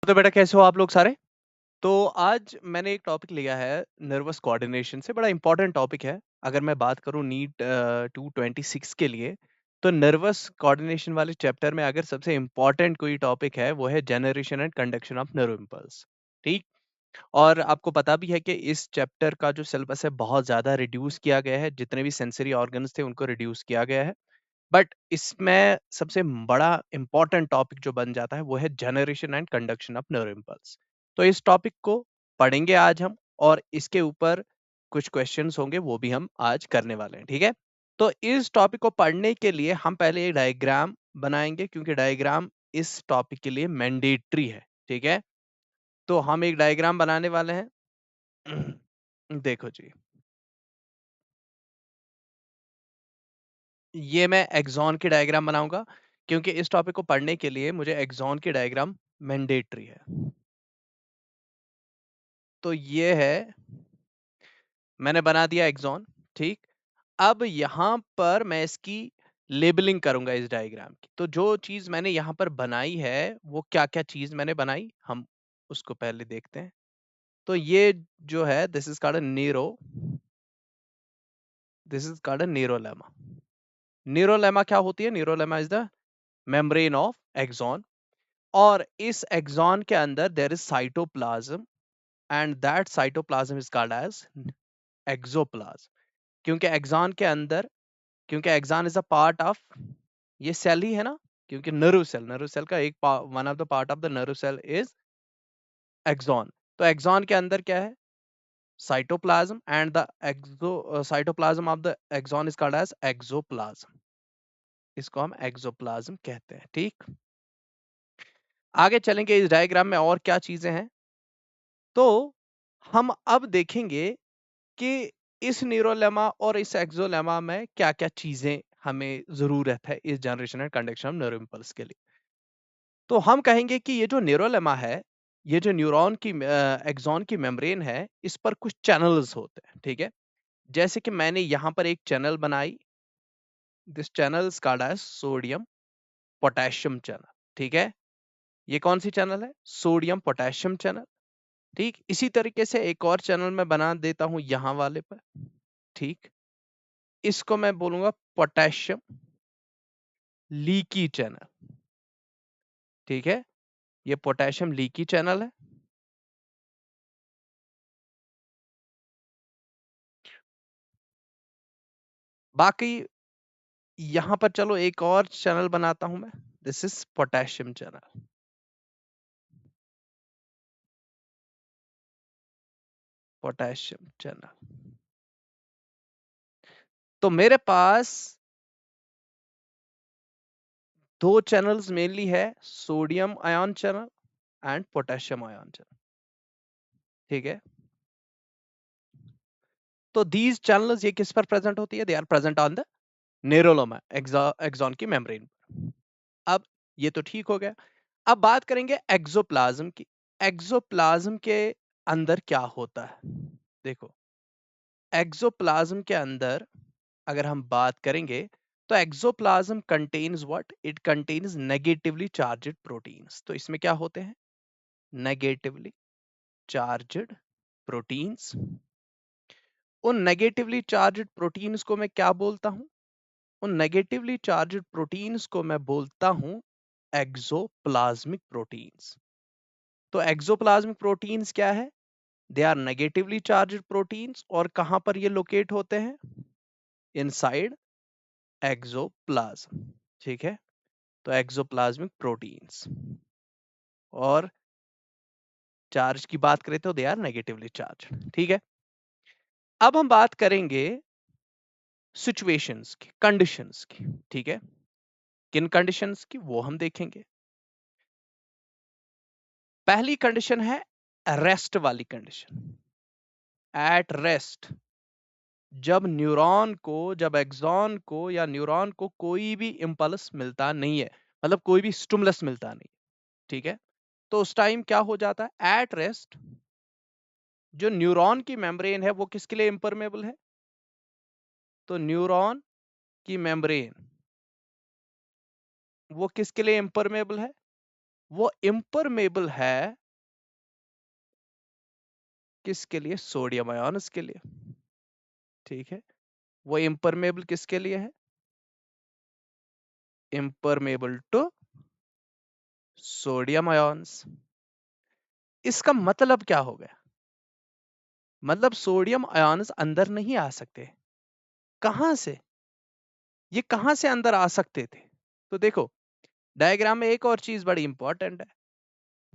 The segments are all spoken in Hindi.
तो बेटा कैसे हो आप लोग सारे? तो आज मैंने एक टॉपिक लिया है नर्वस कोऑर्डिनेशन से, बड़ा इंपॉर्टेंट टॉपिक है। अगर मैं बात करूँ नीट 226 के लिए, तो नर्वस कोऑर्डिनेशन वाले चैप्टर में अगर सबसे इंपॉर्टेंट कोई टॉपिक है, वो है generation and conduction of nerve impulse. ठीक? और आपको पता भी है कि इस चैप्टर का जो सिलेबस है बहुत ज़्यादा रिड्यूस किया गया है, जितने भी सेंसरी ऑर्गन्स थे उनको रिड्यूस किया गया है। बट इसमें सबसे बड़ा इंपॉर्टेंट टॉपिक जो बन जाता है वो है generation and conduction of nerve impulse. तो इस टॉपिक को पढ़ेंगे आज हम, और इसके ऊपर कुछ क्वेश्चंस होंगे वो भी हम आज करने वाले हैं। ठीक है? तो इस टॉपिक को पढ़ने के लिए हम पहले एक डायग्राम बनाएंगे, क्योंकि डायग्राम इस टॉपिक के लिए मैंडेटरी है। ठीक है? तो हम एक डायग्राम बनाने वाले हैं। देखो जी, ये मैं एक्सॉन की डायग्राम बनाऊंगा, क्योंकि इस टॉपिक को पढ़ने के लिए मुझे एक्सॉन की डायग्राम मैंडेटरी है। तो ये है, मैंने बना दिया एक्सॉन। ठीक? अब यहाँ पर मैं इसकी लेबलिंग करूंगा इस डायग्राम की। तो जो चीज मैंने यहाँ पर बनाई है, वो क्या क्या चीज मैंने बनाई, हम उसको पहले देखते हैं। तो ये जो है, this is called a neurolemma. Neurolemma क्या होती है? Neurolemma is the membrane of axon, और इस एक्सॉन के अंदर there is cytoplasm, and that cytoplasm is called as axoplasm. क्योंकि एक्सॉन के अंदर, क्योंकि axon is a part of, ये सेल ही है ना, क्योंकि नर्व सेल का एक one of the part of the nerve cell is axon. तो एक्सॉन के अंदर क्या है? Cytoplasm, and the axo cytoplasm of the axon is called as axoplasm. इसको हम एक्सोप्लाज्म कहते हैं। ठीक? आगे चलेंगे इस डायग्राम में और क्या चीजें हैं। तो हम अब देखेंगे कि इस न्यूरोलेमा और इस एक्सोलेमा में क्या-क्या चीजें हमें जरूरत है इस generation and conduction of neuro impulse के लिए। तो हम कहेंगे कि ये जो न्यूरोलेमा है, ये जो न्यूरॉन की एक्सॉन की मेम्ब्रेन है, इस पर कुछ चैनल्स होते हैं। ठीक है? जैसे कि मैंने यहाँ पर एक चैनल बनाई, this channel is called as sodium potassium channel. ठीक है? ये कौन सी चैनल है? Sodium potassium channel. ठीक? इसी तरीके से एक और चैनल मैं बना देता हूं यहाँ वाले पर। ठीक? इसको मैं बोलूंगा पोटेशियम लीकी चैनल। ठीक है? ये पोटेशियम लीकी चैनल है। बाकी यहां पर चलो एक और चैनल बनाता हूं मैं, this is potassium channel. Potassium channel. तो मेरे पास दो चैनल्स मेनली है, sodium ion channel and potassium ion channel. ठीक है? तो दीज चैनल्स, ये किस पर प्रेजेंट होती है? They are present on the neurolemma, axon की मेम्ब्रेन पर। अब ये तो ठीक हो गया। अब बात करेंगे एक्सोप्लाज्म की। एक्सोप्लाज्म के अंदर क्या होता है? देखो, एक्सोप्लाज्म के अंदर अगर हम बात करेंगे, तो axoplasm contains what? It contains negatively charged proteins. तो इसमें क्या होते हैं? Negatively charged proteins. उन नेगेटिवली चार्ज्ड प्रोटीन्स को मैं क्या बोलता हूं? उन नेगेटिवली चार्ज्ड प्रोटीन्स को मैं बोलता हूं एक्सोप्लाज्मिक प्रोटीन्स। तो एक्सोप्लाज्मिक प्रोटीन्स क्या है? They are negatively charged proteins, और कहां पर ये लोकेट होते हैं? Inside axoplasm. ठीक है? तो एक्सोप्लाज्मिक प्रोटीन्स, और चार्ज की बात करें तो दे आर नेगेटिवली चार्ज। ठीक है? अब हम बात करेंगे सिचुएशंस की, कंडीशंस की। ठीक है? किन कंडीशंस की, वो हम देखेंगे। पहली कंडीशन है रेस्ट वाली कंडीशन। एट रेस्ट, जब एक्सॉन को या न्यूरॉन को कोई भी इंपल्स मिलता नहीं है, मतलब कोई भी स्टिमुलस मिलता नहीं। ठीक है? तो उस टाइम क्या हो जाता है? एट रेस्ट, जो न्यूरॉन की मेम्ब्रेन है वो किसके लिए इम्परमेबल है? तो न्यूरॉन की मेम्ब्रेन वो किसके लिए इम्परमेबल है? वो इम्परमेबल है किसके लिए? सोडियम आयन्स के लिए। ठीक है, वो इम्परमेबल किसके लिए है? Impermeable to sodium ions. इसका मतलब क्या हो गया? मतलब सोडियम आयन्स अंदर नहीं आ सकते। कहां से? ये कहां से अंदर आ सकते थे? तो देखो, डायग्राम में एक और चीज बड़ी इंपॉर्टेंट है,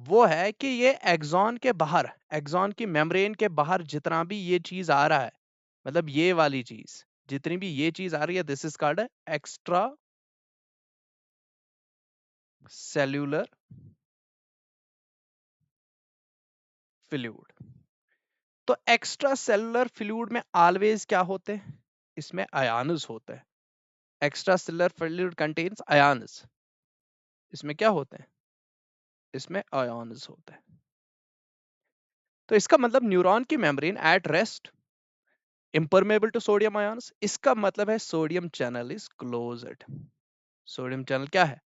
वो है कि ये एक्सॉन के बाहर, एक्सॉन की मेम्ब्रेन के बाहर जितना भी ये चीज आ रहा है, मतलब ये वाली चीज, जितनी भी ये चीज आ रही है, this is called extra cellular fluid. तो एक्स्ट्रा सेलुलर फ्लूइड में ऑलवेज क्या होते हैं? इसमें आयन्स होते हैं। Extra cellular fluid contains ions. इसमें क्या होते हैं? इसमें आयन्स होते हैं। तो इसका मतलब न्यूरॉन की membrane at rest, impermeable to sodium ions, इसका मतलब है sodium channel is closed. Sodium channel क्या है?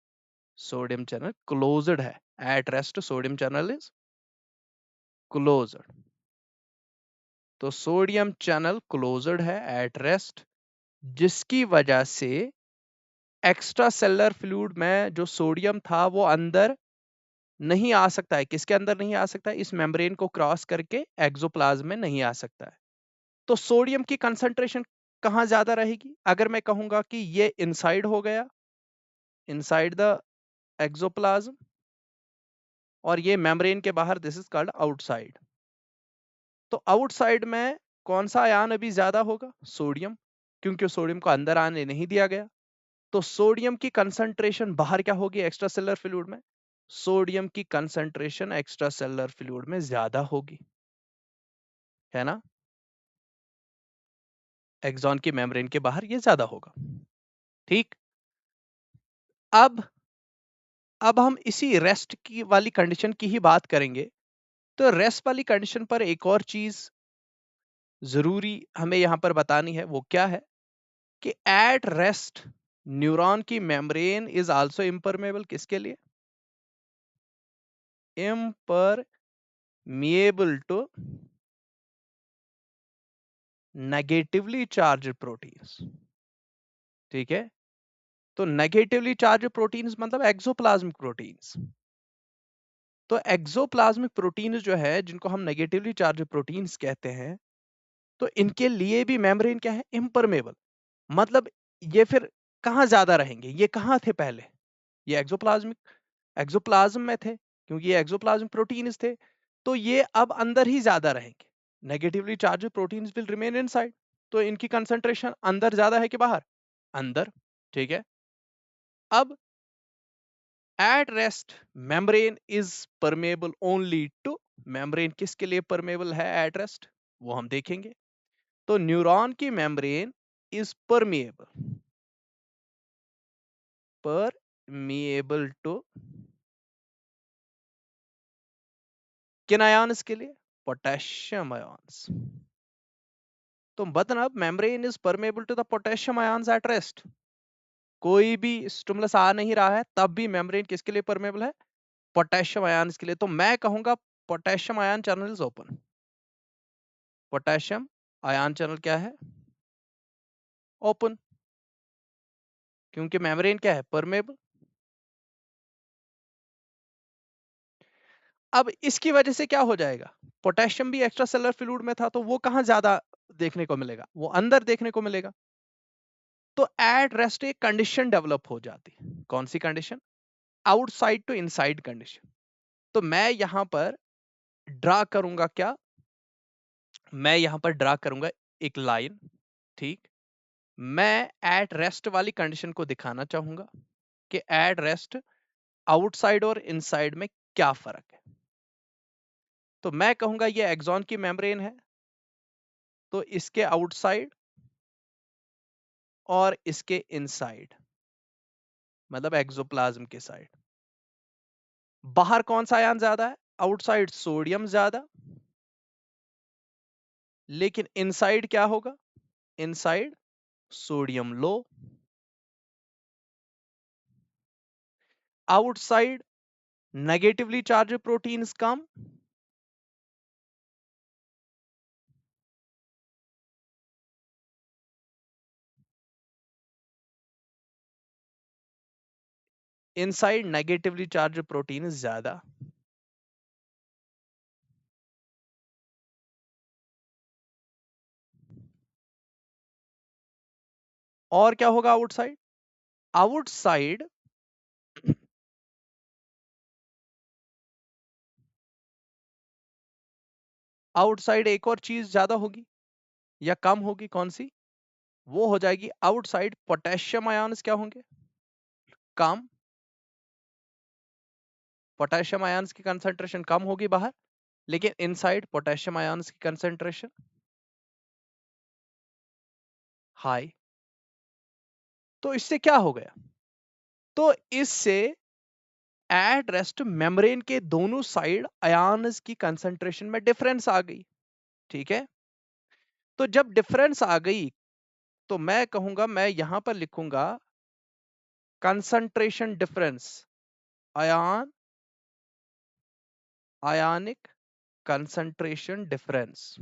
सोडियम चैनल क्लोज्ड है। At rest sodium channel is closed. तो सोडियम चैनल क्लोज्ड है एट रेस्ट, जिसकी वजह से एक्स्ट्रा सेलुलर फ्लूइड में जो सोडियम था वो अंदर नहीं आ सकता है। किसके अंदर नहीं आ सकता है? इस मेम्ब्रेन को क्रॉस करके एक्सोप्लाज्म में नहीं आ सकता है। तो सोडियम की कंसंट्रेशन कहां ज्यादा रहेगी? अगर मैं कहूंगा कि ये इनसाइड हो गया, इनसाइड द एक्सोप्लाज्म, और ये मेम्ब्रेन के बाहर, दिस इज कॉल्ड आउटसाइड। तो आउटसाइड में कौन सा आयन अभी ज्यादा होगा? सोडियम, क्योंकि सोडियम को अंदर आने नहीं दिया गया। तो सोडियम की कंसंट्रेशन बाहर क्या होगी एक्स्ट्रा सेलुलर फ्लूइड में? सोडियम की कंसंट्रेशन एक्स्ट्रा सेलुलर फ्लूइड में ज्यादा होगी, है ना? एक्सॉन की मेम्ब्रेन के बाहर ये ज्यादा होगा। ठीक। अब अब हम इसी रेस्ट की वाली कंडीशन की ही बात करेंगे। तो रेस्ट वाली कंडीशन पर एक और चीज जरूरी हमें यहां पर बतानी है, वो क्या है कि एट रेस्ट न्यूरॉन की मेम्ब्रेन इज आल्सो इम्परमेबल। किसके लिए? Impermeable to negatively charge proteins. ठीक है, तो नेगेटिवली चार्ज प्रोटीन्स मतलब एक्सोप्लाज्मिक प्रोटीन्स। तो एक्सोप्लाज्मिक प्रोटीन्स जो है, जिनको हम नेगेटिवली चार्ज प्रोटीन्स कहते हैं, तो इनके लिए भी मेम्ब्रेन क्या है? इम्परमेबल। मतलब ये फिर कहां ज्यादा रहेंगे? ये कहां थे पहले? ये एक्सोप्लाज्मिक, एक्सोप्लाज्म में थे, क्योंकि ये एक्सोप्लाज्मिक प्रोटीन्स थे। तो ये अब अंदर ही ज्यादा रहेंगे। Negatively charge proteins will remain inside. तो इनकी कंसंट्रेशन अंदर ज्यादा है कि बाहर? अंदर। ठीक है। अब at rest membrane is permeable only to, membrane किसके लिए परमेबल है एट रेस्ट? वो हम देखेंगे। तो न्यूरॉन की membrane is permeable, permeable to किन आयन्स के लिए? Potassium ions. तो मतलब membrane is permeable to the potassium ions at rest. कोई भी स्टिमुलस आ नहीं रहा है तब भी मेम्ब्रेन किसके लिए परमेबल है? पोटेशियम आयन्स के लिए। तो मैं कहूंगा potassium ion channel is open. Potassium ion channel क्या है? ओपन, क्योंकि मेम्ब्रेन क्या है? परमेबल। अब इसकी वजह से क्या हो जाएगा? पोटेशियम भी एक्स्ट्रा सेलुलर फ्लूइड में था, तो वो कहां ज्यादा देखने को मिलेगा? वो अंदर देखने को मिलेगा। तो एट रेस्ट एक कंडीशन डेवलप हो जाती है। कौन सी condition? Outside to inside condition. तो मैं यहां पर ड्रा करूंगा क्या? मैं यहां पर ड्रा करूंगा एक लाइन। ठीक। मैं एट रेस्ट वाली कंडीशन को दिखाना चाहूंगा कि एट रेस्ट आउटसाइड और इनसाइड में क्या फर्क है। तो मैं कहूंगा ये एक्सॉन की मेम्ब्रेन है, तो इसके आउटसाइड और इसके इनसाइड, मतलब एक्सोप्लाज्म के साइड, बाहर कौन सा आयन ज्यादा है? आउटसाइड सोडियम ज्यादा, लेकिन इनसाइड क्या होगा? Inside sodium low. Outside Negatively charged proteins come inside, negatively charged protein ज्यादा. और क्या होगा आउटसाइड? आउटसाइड आउटसाइड एक और चीज ज्यादा होगी या कम होगी, कौन सी? वो हो जाएगी आउटसाइड पोटेशियम आयन्स क्या होंगे? कम. पोटेशियम आयन्स की कंसंट्रेशन कम होगी बाहर, लेकिन इनसाइड पोटेशियम आयन्स की कंसंट्रेशन हाई. तो इससे क्या हो गया? तो इससे एट रेस्ट मेम्ब्रेन के दोनों साइड आयन्स की कंसंट्रेशन में डिफरेंस आ गई. ठीक है. तो जब डिफरेंस आ गई, तो मैं कहूंगा, मैं यहां पर लिखूंगा कंसंट्रेशन डिफरेंस, आयन आयनिक कंसंट्रेशन डिफरेंस.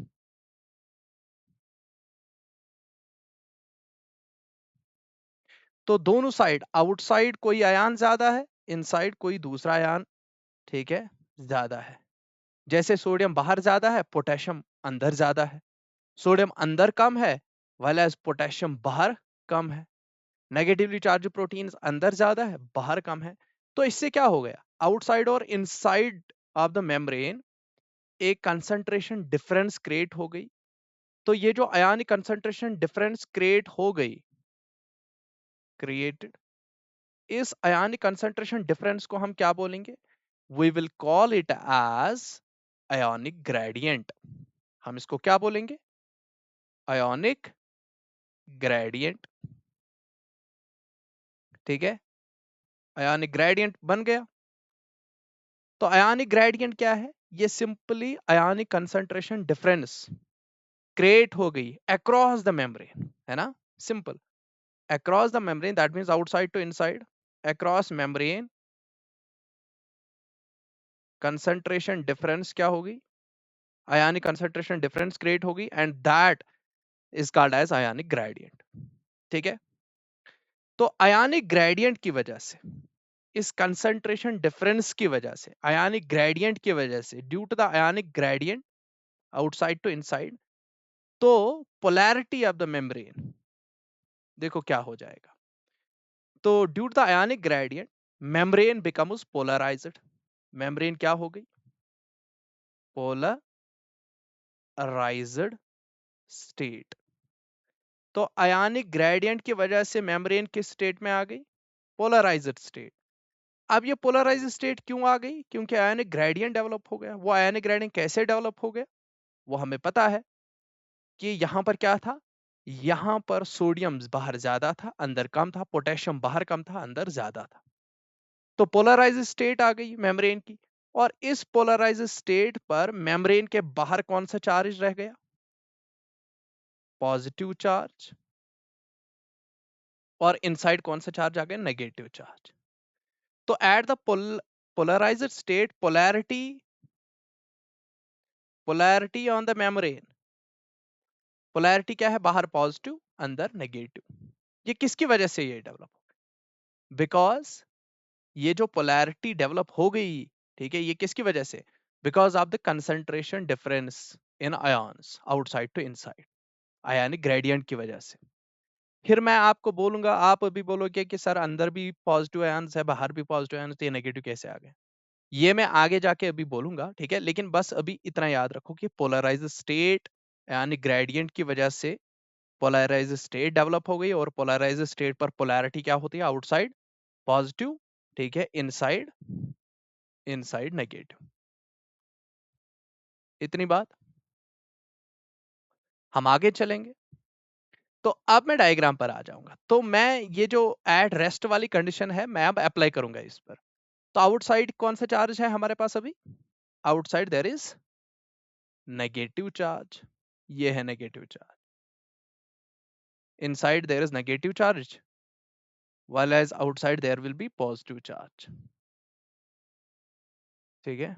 तो दोनों साइड, आउटसाइड कोई आयन ज्यादा है, इनसाइड कोई दूसरा आयन, ठीक है, ज्यादा है. जैसे सोडियम बाहर ज्यादा है, पोटेशियम अंदर ज्यादा है. सोडियम अंदर कम है, वाला पोटेशियम बाहर कम है. नेगेटिवली चार्ज प्रोटीन्स अंदर ज्यादा है, बाहर कम है. तो इससे क्या हो गया? आउटसाइड और इनसाइड ऑफ द मेम्ब्रेन एक कंसंट्रेशन डिफरेंस क्रिएट हो गई. तो ये जो आयनिक कंसंट्रेशन डिफरेंस क्रिएट हो गई, क्रिएटेड, इस आयनिक कंसंट्रेशन डिफरेंस को हम क्या बोलेंगे? We will call it as ionic gradient. हम इसको क्या बोलेंगे? Ionic gradient. ठीक है. आयोनिक ग्रेडियंट बन गया. तो आयोनिक ग्रेडियंट क्या है? ये simply ionic concentration difference create हो गई अक्रॉस द मेम्ब्रेन, है ना? Simple. Across the membrane, that means outside to inside. Across membrane concentration difference क्या होगी? आयोनिक कंसंट्रेशन डिफरेंस क्रिएट होगी, and that is called as ionic gradient. ठीक है. तो आयोनिक ग्रेडियंट की वजह से, इस कंसंट्रेशन डिफरेंस की वजह से, आयोनिक ग्रेडियंट की वजह से, due to the ionic gradient outside to inside, तो पोलैरिटी ऑफ द मेम्ब्रेन देखो क्या हो जाएगा. तो due to the ionic gradient membrane becomes polarised. Membrane क्या हो गई? Polarised state. तो आयोनिक ग्रेडियंट की वजह से मेम्ब्रेन किस स्टेट में आ गई? Polarised state. अब ये पोलराइज्ड स्टेट क्यों आ गई? क्योंकि आयोनिक ग्रेडियंट डेवलप हो गया. वो आयोनिक ग्रेडियंट कैसे डेवलप हो गया? वो हमें पता है कि यहां पर क्या था. यहां पर सोडियम बाहर ज्यादा था, अंदर कम था. पोटेशियम बाहर कम था, अंदर ज्यादा था. तो पोलराइज स्टेट आ गई मेम्ब्रेन की. और इस पोलराइज स्टेट पर मेम्ब्रेन के बाहर कौन सा चार्ज रह गया? Positive charge. और इनसाइड कौन सा चार्ज आ गया? Negative charge. तो at the polarised state, polarity on the membrane, polarity क्या है? बाहर पॉजिटिव, अंदर नेगेटिव. ये किसकी वजह से ये डेवलप हो? बिकॉज ये जो पोलैरिटी डेवलप हो गई, ठीक है, ये किसकी वजह से? Because of the concentration difference in ions outside to inside, ionic gradient की वजह से. फिर मैं आपको बोलूंगा, आप अभी बोलोगे कि सर अंदर भी पॉजिटिव आयन्स है, बाहर भी पॉजिटिव आयन्स, तो ये नेगेटिव कैसे आ गए? ये मैं आगे जाके अभी बोलूंगा, ठीक है. लेकिन बस अभी इतना याद रखो कि पोलराइज स्टेट यानी ग्रेडियंट की वजह से पोलराइज स्टेट डेवलप हो गई, और पोलराइज स्टेट पर पोलैरिटी क्या होती है? आउटसाइड पॉजिटिव, ठीक है, इनसाइड नेगेटिव. इतनी बात. हम आगे चलेंगे. तो अब मैं डायग्राम पर आ जाऊंगा. तो मैं ये जो एट रेस्ट वाली कंडीशन है, मैं अब अप्लाई करूंगा इस पर. तो आउटसाइड कौन सा चार्ज है हमारे पास अभी? Outside there is negative charge. ये है negative charge. Inside there is negative charge, while as outside there will be positive charge. ठीक है,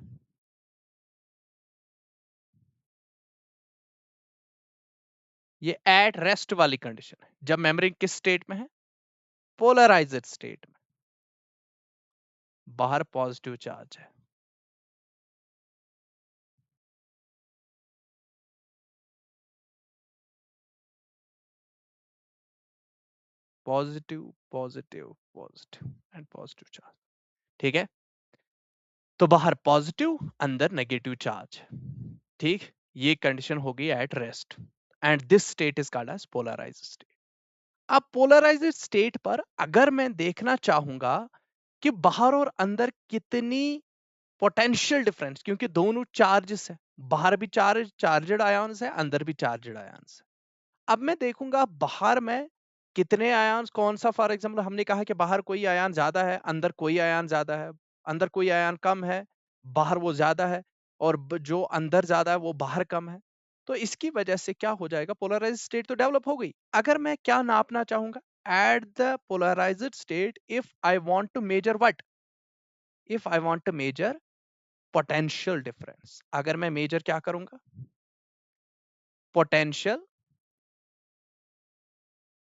ये एट रेस्ट वाली कंडीशन है, जब मेमोरी किस स्टेट में है, पोलराइज्ड स्टेट में, बाहर पॉजिटिव चार्ज है। Positive positive positive and positive charge, ठीक है, तो बाहर पॉजिटिव, अंदर नेगेटिव चार्ज, ठीक, ये कंडीशन होगी at rest, and this state is called as polarised state. अब पोलराइज्ड स्टेट पर अगर मैं देखना चाहूंगा कि बाहर और अंदर कितनी पोटेंशियल डिफरेंस, क्योंकि दोनों चार्जेस है, बाहर भी चार्जड आयन्स है, अंदर भी चार्जड आयन्स है। अब मैं देखूंगा बाहर में कितने आयन्स, कौन सा, फॉर एग्जांपल हमने कहा कि बाहर कोई आयन ज्यादा है, अंदर कोई आयन ज्यादा है, अंदर कोई आयन कम है, बाहर वो ज्यादा है, और जो अंदर ज्यादा है वो बाहर कम है। तो इसकी वजह से क्या हो जाएगा, पोलराइज्ड स्टेट तो डेवलप हो गई। अगर मैं क्या नापना चाहूंगा, at the polarised state, if I want to measure what, if I want to measure potential difference, अगर मैं मेजर क्या करूंगा, पोटेंशियल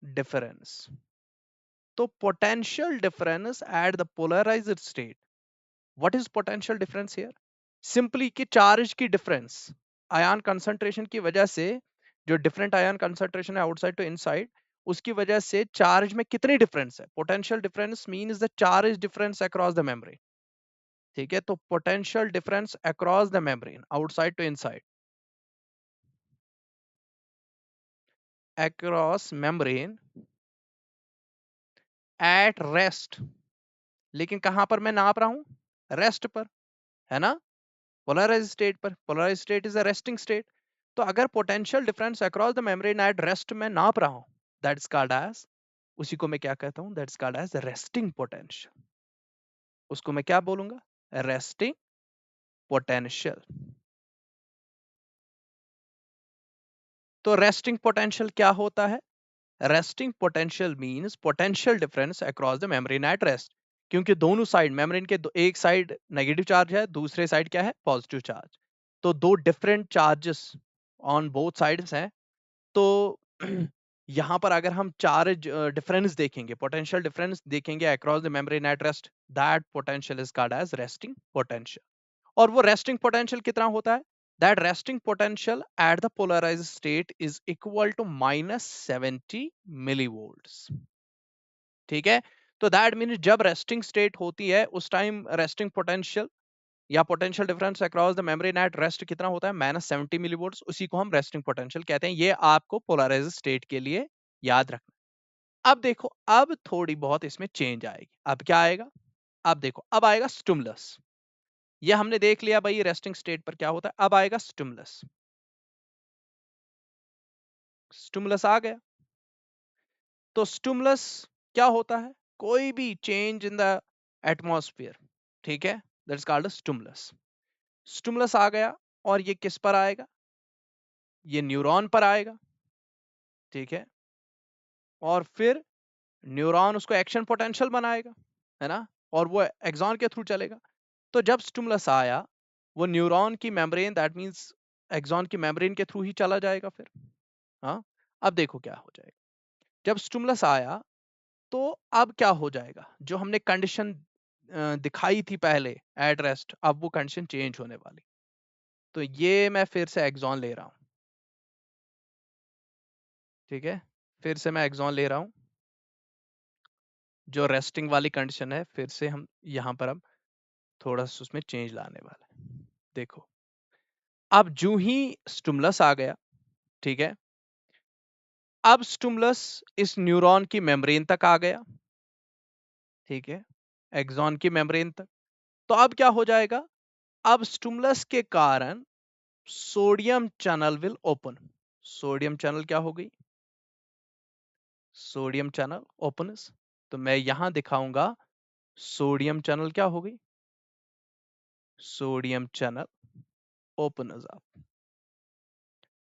डिफरेंस। तो potential difference at the polarised state, what is potential difference here, simply कि चार्ज की डिफरेंस, आयन कंसंट्रेशन की वजह से, जो डिफरेंट आयन कंसंट्रेशन है आउटसाइड टू इनसाइड, उसकी वजह से चार्ज में कितनी डिफरेंस है। Potential difference means the charge difference across the membrane, ठीक है, तो potential difference across the membrane, outside to inside, across membrane at rest, लेकिन कहां पर मैं नाप रहा हूं, रेस्ट पर, है ना, पोलराइज्ड स्टेट पर। Polarised state is a resting state. तो अगर potential difference across the membrane at rest में नाप रहा हूं, दैट्स कॉल्ड एज, उसी को मैं क्या कहता हूं, that's called as resting potential. उसको मैं क्या बोलूंगा, रेस्टिंग पोटेंशियल। तो रेस्टिंग पोटेंशियल क्या होता है, resting potential means potential difference across the membrane at rest, क्योंकि दोनों साइड मेम्ब्रेन के एक साइड नेगेटिव चार्ज है, दूसरे साइड क्या है, पॉजिटिव चार्ज, तो दो different charges on both sides हैं। तो यहाँ पर अगर हम चार्ज डिफरेंस देखेंगे, पोटेंशियल डिफरेंस देखेंगे across the membrane at rest, that potential is called as resting potential. और वो रेस्टिंग पोटेंशियल कितना होता है, that resting potential at the polarised state is equal to -70 millivolts, ठीक है। तो दैट मीन जब रेस्टिंग स्टेट होती है उस टाइम रेस्टिंग पोटेंशियल या potential difference across the membrane at rest कितना होता है, -70 मिलीवोल्ट्स, उसी को हम रेस्टिंग पोटेंशियल कहते हैं। ये आपको पोलराइज्ड स्टेट के लिए याद रखना। अब देखो, अब थोड़ी बहुत इसमें चेंज आएगी। अब क्या आएगा, अब देखो, अब आएगा स्टिमुलस। ये हमने देख लिया भाई रेस्टिंग स्टेट पर क्या होता है, अब आएगा स्टिमुलस। स्टिमुलस आ गया, तो स्टिमुलस क्या होता है, कोई भी चेंज इन द एटमॉस्फेयर, ठीक है, दैट्स कॉल्ड स्टिमुलस। स्टिमुलस आ गया, और ये किस पर आएगा, ये न्यूरॉन पर आएगा, ठीक है, और फिर न्यूरॉन उसको एक्शन पोटेंशियल बनाएगा, है ना, और वो एक्सॉन के थ्रू चलेगा। तो जब स्टिमुलस आया, वो न्यूरॉन की मेम्ब्रेन, दैट मींस एक्सॉन की मेम्ब्रेन के थ्रू ही चला जाएगा फिर। हाँ, अब देखो क्या हो जाएगा, जब स्टिमुलस आया तो अब क्या हो जाएगा, जो हमने कंडीशन दिखाई थी पहले एट रेस्ट, अब वो कंडीशन चेंज होने वाली। तो ये मैं फिर से एक्सॉन ले रहा हूँ, ठीक है, फिर से मैं एक्सॉन ले रहा हूँ, जो रेस्टिंग वाली कंडीशन है, फिर से हम यहाँ पर अब थोड़ा सा उसमें चेंज लाने वाला है। देखो, अब जो ही स्टिमुलस आ गया, ठीक है, अब स्टिमुलस इस न्यूरॉन की मेम्ब्रेन तक आ गया, ठीक है, एक्सॉन की मेम्ब्रेन तक। तो अब क्या हो जाएगा, अब स्टिमुलस के कारण sodium channel will open. Sodium channel क्या हो गई, सोडियम चैनल ओपनस। तो मैं यहां दिखाऊंगा, सोडियम चैनल क्या हो गई, सोडियम चैनल ओपनस आप।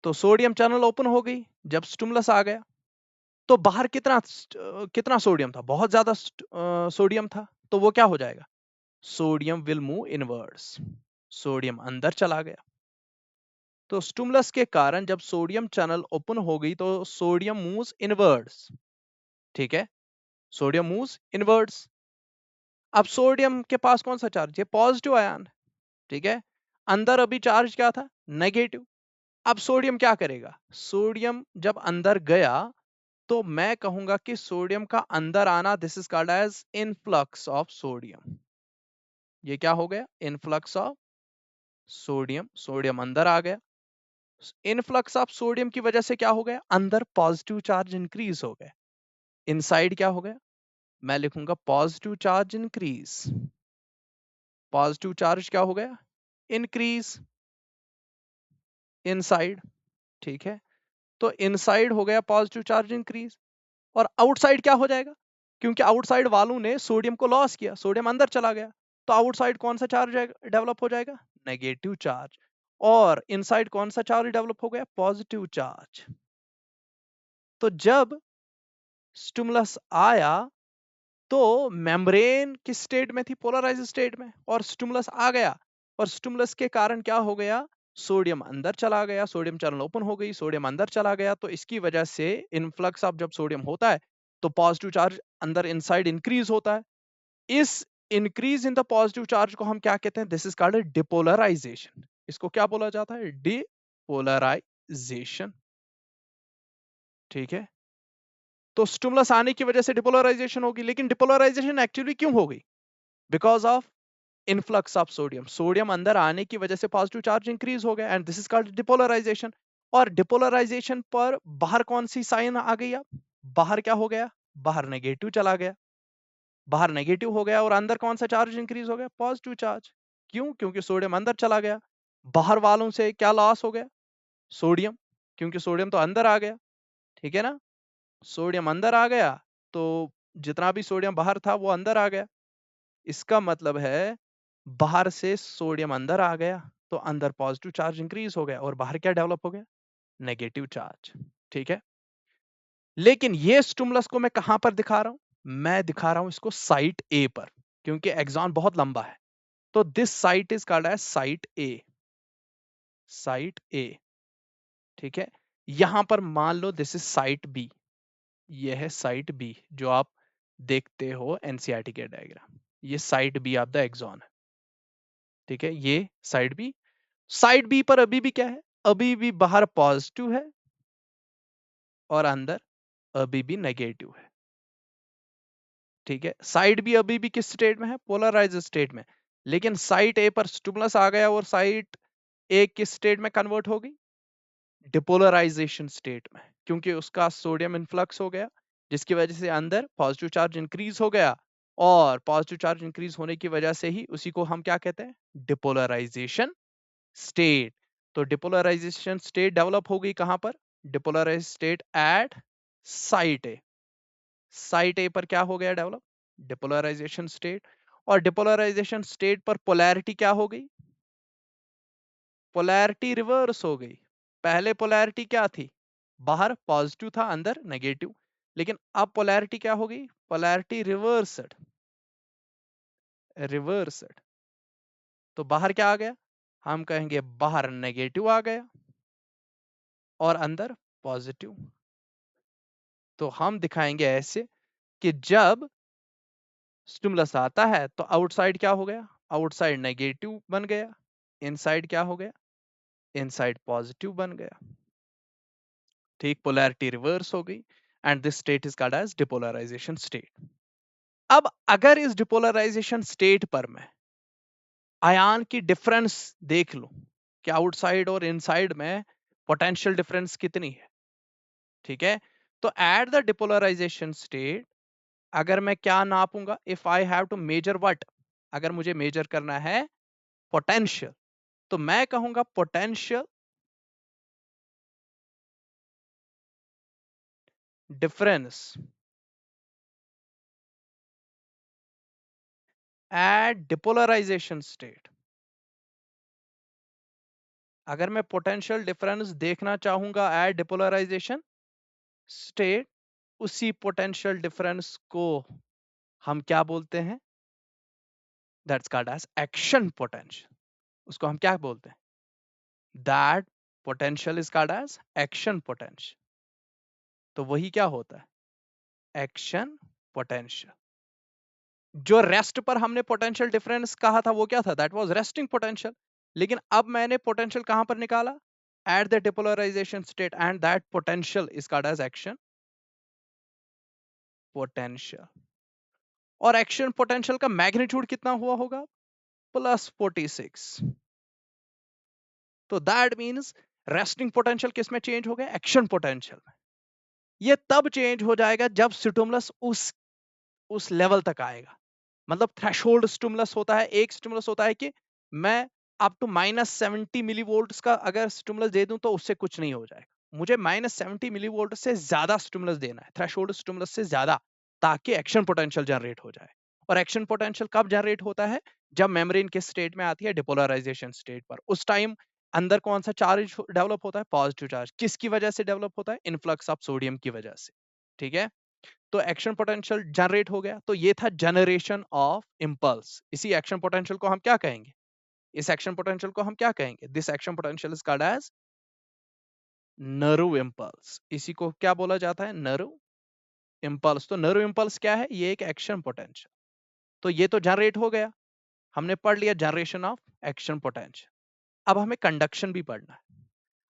तो सोडियम चैनल ओपन हो गई जब स्टिमुलस आ गया। तो बाहर कितना सोडियम था, बहुत ज्यादा सोडियम था, तो वो क्या हो जाएगा, sodium will move inwards, sodium अंदर चला गया। तो स्टिमुलस के कारण जब सोडियम चैनल ओपन हो गई तो सोडियम मूव्स इनवर्ड्स। ठीक है, सोडियम मूव्स इनवर्ड्स। अब सोडियम के पास कौन सा चार्ज है? Positive ion. ठीक है, अंदर अभी चार्ज क्या था? नेगेटिव। अब सोडियम क्या करेगा? सोडियम जब अंदर गया तो मैं कहूंगा कि सोडियम का अंदर आना, this is called as influx of sodium. ये क्या हो गया? Influx of sodium. सोडियम अंदर आ गया। इनफ्लक्स ऑफ सोडियम की वजह से क्या हो गया? अंदर पॉजिटिव चार्ज इंक्रीज हो गया। इनसाइड क्या हो गया? मैं लिखूंगा positive charge increase. Positive charge क्या हो गया? Increase inside. ठीक है, तो इनसाइड हो गया पॉजिटिव चार्ज इंक्रीज। और आउटसाइड क्या हो जाएगा? क्योंकि आउटसाइड वालों ने सोडियम को लॉस किया, सोडियम अंदर चला गया, तो आउटसाइड कौन सा चार्ज डेवलप हो जाएगा? Negative charge. और इनसाइड कौन सा चार्ज डेवलप हो गया? Positive charge. तो जब स्टिमुलस आया तो मेम्ब्रेन किस स्टेट में थी? पोलराइज स्टेट में। और स्टिमुलस आ गया और स्टिमुलस के कारण क्या हो गया? सोडियम अंदर चला गया, सोडियम चैनल ओपन हो गई, सोडियम अंदर चला गया। तो इसकी वजह से इनफ्लक्स ऑफ जब सोडियम होता है तो पॉजिटिव चार्ज अंदर इनसाइड इंक्रीज होता है। इस increase in the positive charge को हम क्या कहते हैं? This is called depolarisation. इसको क्या बोला जाता है? डिपोलराइजेशन। ठीक है, तो स्टिमुलस आने की वजह से डिपोलराइजेशन होगी। लेकिन डिपोलराइजेशन एक्चुअली क्यों हो गई? Because of influx of sodium. Sodium अंदर आने की वजह से पॉजिटिव चार्ज इंक्रीज हो गया and this is called depolarisation. और डिपोलराइजेशन पर बाहर कौन सी साइन आ गई? अब बाहर क्या हो गया? बाहर नेगेटिव चला गया। बाहर नेगेटिव हो गया और अंदर कौन सा चार्ज इंक्रीज हो गया? Positive charge. क्यों? क्योंकि सोडियम अंदर चला गया। बाहर वालों से क्या लॉस हो गया? सोडियम, क्योंकि सोडियम तो अंदर आ गया। ठीक है ना, सोडियम अंदर आ गया तो जितना भी सोडियम बाहर था वो अंदर आ गया। इसका मतलब है बाहर से सोडियम अंदर आ गया तो अंदर पॉजिटिव चार्ज इंक्रीज हो गया और बाहर क्या डेवलप हो गया? Negative charge. ठीक है, लेकिन ये स्टिमुलस को मैं कहां पर दिखा रहा हूं? मैं दिखा रहा हूं इसको साइट ए पर, क्योंकि एक्सॉन बहुत लंबा है। तो this site is called as site A. Site A. ठीक है, यहां पर मान लो दिस इज साइट बी। ये है साइट बी जो आप देखते हो एनसीईआरटी के डायग्राम। ये site B of the axon है। ठीक है, ये साइड बी। साइड बी पर अभी भी क्या है? अभी भी बाहर पॉजिटिव है और अंदर अभी भी नेगेटिव है। ठीक है, साइड बी अभी भी किस स्टेट में है? पोलराइज स्टेट में। लेकिन साइट ए पर स्टिमुलस आ गया और साइट ए किस स्टेट में कन्वर्ट होगी? डिपोलराइजेशन स्टेट में, क्योंकि उसका सोडियम इन्फ्लक्स हो गया जिसकी वजह से अंदर पॉजिटिव चार्ज इंक्रीज हो गया। और पॉजिटिव चार्ज इंक्रीज होने की वजह से ही उसी को हम क्या कहते हैं? Depolarisation state. तो डिपोलराइजेशन स्टेट डेवलप हो गई कहां पर? Depolarise state at site A. Site A पर क्या हो गया डेवलप? Depolarisation state. और डिपोलराइजेशन स्टेट पर पोलैरिटी क्या हो गई? पोलैरिटी रिवर्स हो गई। पहले पोलैरिटी क्या थी? बाहर पॉजिटिव था, अंदर नेगेटिव। लेकिन अब पोलैरिटी क्या हो गई? Polarity reversed. रिवर्सड। तो बाहर क्या आ गया? हम कहेंगे बाहर नेगेटिव आ गया और अंदर पॉजिटिव। तो हम दिखाएंगे ऐसे कि जब स्टिमुलस आता है तो आउटसाइड क्या हो गया? आउटसाइड नेगेटिव बन गया। इनसाइड क्या हो गया? इनसाइड पॉजिटिव बन गया। ठीक, पोलैरिटी रिवर्स हो गई and this state is called as depolarisation state. अब अगर इस डिपोलराइजेशन स्टेट पर मैं आयन की डिफरेंस देख लूं कि आउटसाइड और इनसाइड में पोटेंशियल डिफरेंस कितनी है। ठीक है, तो एट द डिपोलराइजेशन स्टेट अगर मैं क्या नापूंगा? If I have to measure what, अगर मुझे मेजर करना है पोटेंशियल, तो मैं कहूंगा potential difference at depolarisation state. अगर मैं पोटेंशियल डिफरेंस देखना चाहूंगा एट डिपोलराइजेशन स्टेट, उसी पोटेंशियल डिफरेंस को हम क्या बोलते हैं? That's called as action potential. उसको हम क्या बोलते हैं? That potential is called as action potential. तो वही क्या होता है? Action potential. जो रेस्ट पर हमने पोटेंशियल डिफरेंस कहा था वो क्या था? That was resting potential. लेकिन अब मैंने पोटेंशियल कहां पर निकाला? At the depolarisation state, and that potential is called as action potential. और एक्शन पोटेंशियल का मैग्नीट्यूड कितना हुआ होगा? +46। तो दैट मीन्स रेस्टिंग पोटेंशियल किस में चेंज हो गया? एक्शन पोटेंशियल में। ये तब चेंज हो जाएगा जब स्टिमुलस उस लेवल तक आएगा। मतलब थ्रेशोल्ड स्टिमुलस होता है, एक स्टिमुलस होता है कि मैं अप टू -70 मिली वोल्ट्स का अगर स्टिमुलस दे दूं तो उससे कुछ नहीं हो जाएगा। मुझे -70 मिली वोल्ट से ज्यादा स्टिमुलस देना है, थ्रेशोल्ड स्टिमुलस से ज्यादा, ताकि एक्शन पोटेंशियल जनरेट हो जाए। और एक्शन पोटेंशियल कब जनरेट होता है? जब मेम्ब्रेन किस स्टेट में आती है? डिपोलराइजेशन स्टेट पर। उस टाइम अंदर कौन सा चार्ज डेवलप होता है? Positive charge. किसकी वजह से डेवलप होता है? इन्फ्लक्स ऑफ सोडियम की वजह से। ठीक है, तो एक्शन पोटेंशियल जनरेट हो गया। तो ये था जनरेशन ऑफ इंपल्स। इसी एक्शन पोटेंशियल को हम क्या कहेंगे? इस एक्शन पोटेंशियल को हम क्या कहेंगे? This action potential is called as nerve impulse. इसी को क्या बोला जाता है? Nerve impulse. तो नर्व इंपल्स क्या है? ये एक एक्शन पोटेंशियल। तो ये तो जनरेट हो गया, हमने पढ़ लिया जनरेशन ऑफ एक्शन पोटेंशियल। अब हमें कंडक्शन भी पढ़ना है।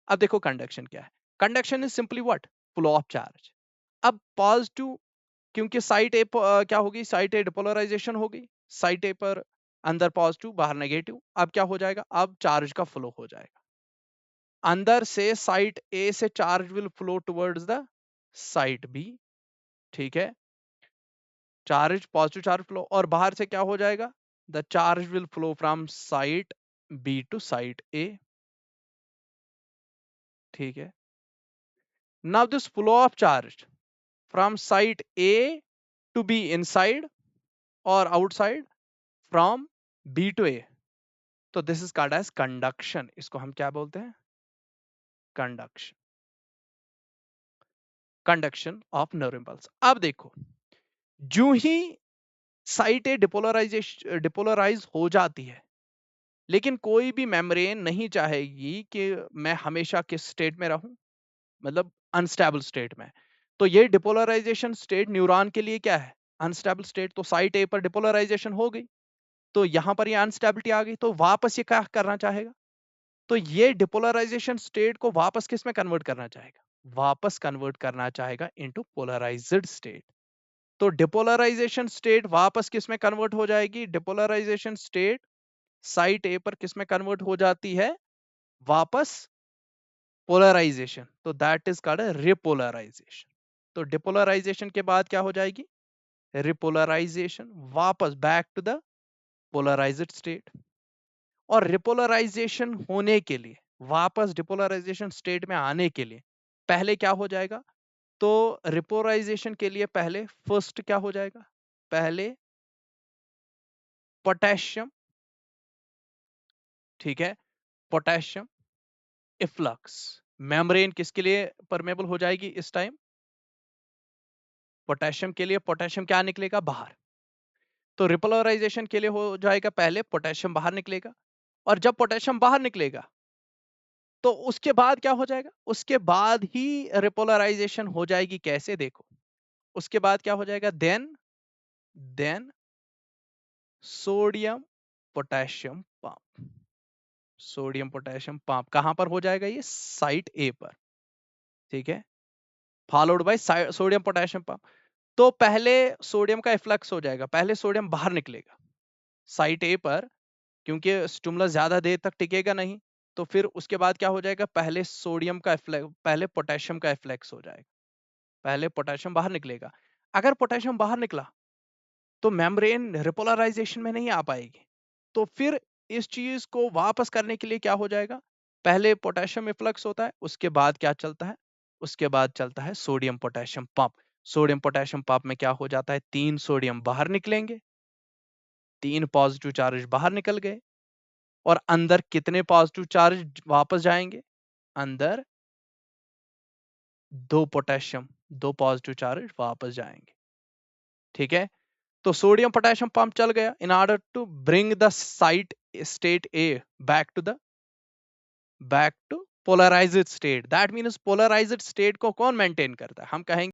अब देखो कंडक्शन क्या है? Conduction is simply what? Flow of charge. अब पॉजिटिव, क्योंकि साइट ए क्या होगी? साइट ए डिपोलराइजेशन होगी। साइट ए पर अंदर पॉजिटिव, बाहर नेगेटिव। अब क्या हो जाएगा? अब चार्ज का फ्लो हो जाएगा। अंदर से साइट ए से charge will flow towards the site B. ठीक है, चार्ज, पॉजिटिव चार्ज फ्लो। और बाहर से क्या हो जाएगा? The charge will flow from site B to site A. ठीक है, now this flow of charge from site A to B inside और outside, from B to A, तो this is called as conduction. इसको हम क्या बोलते हैं? Conduction. Conduction of nerve impulse. अब देखो, जो ही साइट ए डिपोलराइज हो जाती है, लेकिन कोई भी मेम्ब्रेन नहीं चाहेगी कि मैं हमेशा किस स्टेट में रहूं, मतलब अनस्टेबल स्टेट में। तो ये डिपोलराइजेशन स्टेट न्यूरॉन के लिए क्या है? Unstable state. तो साइट ए पर डिपोलराइजेशन हो गई, तो यहां पर ये अनस्टेबिलिटी आ गई, तो वापस ये क्या करना चाहेगा? तो ये डिपोलराइजेशन स्टेट को वापस किस में कन्वर्ट करना चाहेगा? वापस कन्वर्ट करना चाहेगा इनटू पोलराइज्ड स्टेट। तो डिपोलराइजेशन स्टेट वापस किस में कन्वर्ट हो जाएगी? डिपोलराइजेशन स्टेट साइट ए पर किस में कन्वर्ट हो जाती है? वापस पोलराइजेशन। तो दैट इज कॉल्ड रिपोलराइजेशन। तो डिपोलराइजेशन के बाद क्या हो जाएगी? रिपोलराइजेशन, वापस back to the polarised state. और रिपोलराइजेशन होने के लिए, वापस डिपोलराइजेशन स्टेट में आने के लिए पहले क्या हो जाएगा? तो रिपोलराइजेशन के लिए पहले फर्स्ट क्या हो जाएगा? पहले पोटेशियम। ठीक है, पोटेशियम इफ्लक्स। मेम्ब्रेन किसके लिए परमेबल हो जाएगी इस टाइम? पोटेशियम के लिए। पोटेशियम क्या निकलेगा? बाहर। तो रिपोलराइजेशन के लिए हो जाएगा पहले पोटेशियम बाहर निकलेगा। और जब पोटेशियम बाहर निकलेगा तो उसके बाद क्या हो जाएगा? उसके बाद ही रिपोलराइजेशन हो जाएगी। कैसे? देखो, उसके बाद क्या हो जाएगा? Then sodium potassium pump. Sodium potassium pump कहां पर हो जाएगा? ये साइट ए पर। ठीक है, followed by sodium potassium pump. तो पहले सोडियम का इफ्लक्स हो जाएगा, पहले सोडियम बाहर निकलेगा साइट ए पर, क्योंकि स्टिमुलस ज्यादा देर तक टिकेगा नहीं। तो फिर उसके बाद क्या हो जाएगा? पहले सोडियम का पहले पोटेशियम का इफ्लक्स हो जाएगा, पहले पोटेशियम बाहर निकलेगा। अगर पोटेशियम बाहर निकला तो मेम्ब्रेन रिपोलराइजेशन में नहीं आ पाएगी। तो फिर इस चीज को वापस करने के लिए क्या हो जाएगा? पहले पोटेशियम इफ्लक्स होता है, उसके बाद क्या चलता है? उसके बाद चलता है sodium potassium pump. Sodium potassium pump में क्या हो जाता है? 3 सोडियम बाहर निकलेंगे, 3 पॉजिटिव चार्ज बाहर निकल गए। और अंदर कितने पॉजिटिव चार्ज वापस जाएंगे? अंदर 2 पोटेशियम, 2 पॉजिटिव चार्ज वापस जाएंगे। ठीक है, तो सोडियम पोटेशियम पंप चल गया in order to bring the site state A back to polarised state. That means polarised state को कौन मेंटेन करता है? हम कहेंगे